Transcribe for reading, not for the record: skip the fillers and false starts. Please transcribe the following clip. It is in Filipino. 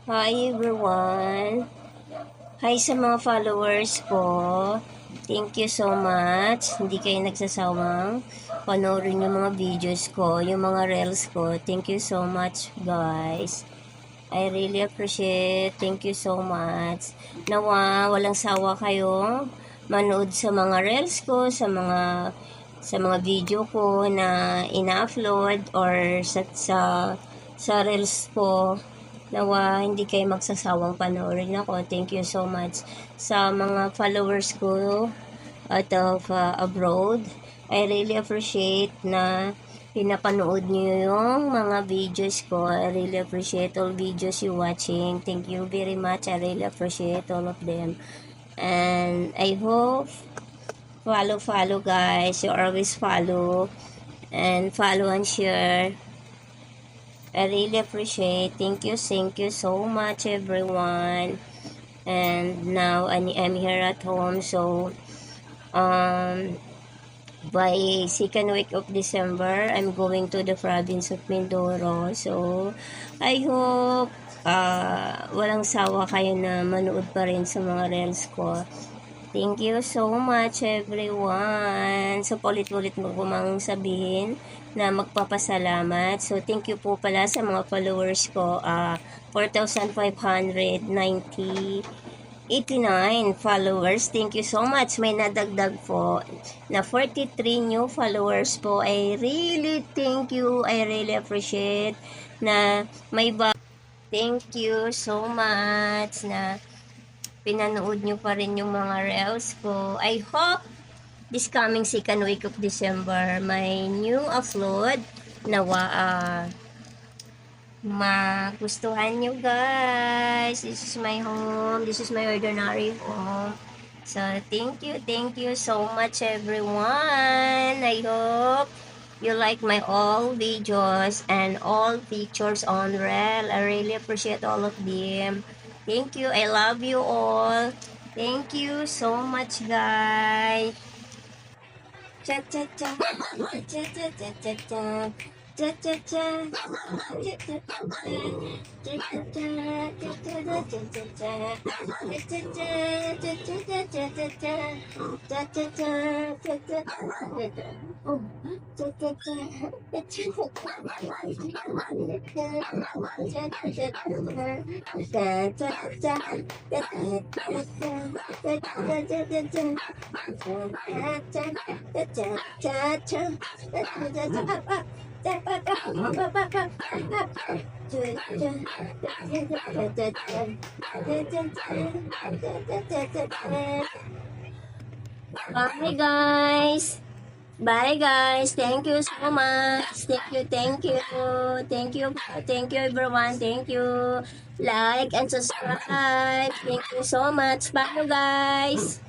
Hi everyone! Hi sa mga followers ko. Thank you so much. Hindi kayo nagsasawang panoorin yung mga videos ko, yung mga reels ko. Thank you so much guys. I really appreciate. Thank you so much. Nawa, walang sawa kayo manood sa mga reels ko, sa mga video ko na ina-upload or sa reels ko. Nawa, hindi kayo magsasawang panoorin ako. Thank you so much sa mga followers ko out of abroad. I really appreciate na pinapanood niyo yung mga videos ko. I really appreciate all videos you watching. Thank you very much. I really appreciate all of them. And I hope follow guys. You always follow and share. I really appreciate. Thank you so much everyone. And now I'm here at home, so by second week of December, I'm going to the province of Mindoro. So I hope walang sawa kayo na manood pa rin sa mga reels ko. Thank you so much everyone. So paulit-ulit mo kumang sabihin na magpapasalamat. So thank you po pala sa mga followers ko. 4,589 followers. Thank you so much. May nadagdag po na 43 new followers po. I really thank you. I really appreciate na may Thank you so much na pinanood nyo pa rin yung mga reels ko. I hope this coming second week of December, may new upload na magustuhan nyo guys. This is my home. This is my ordinary home. So, thank you so much everyone. I hope you like my all videos and all pictures on reel. I really appreciate all of them. Thank you. I love you all. Thank you so much guys. Cha cha cha. Cha cha cha cha cha. Cha cha cha. Bye guys. Bye guys. Thank you so much. Thank you everyone. Thank you. Like and subscribe. Thank you so much. Bye guys.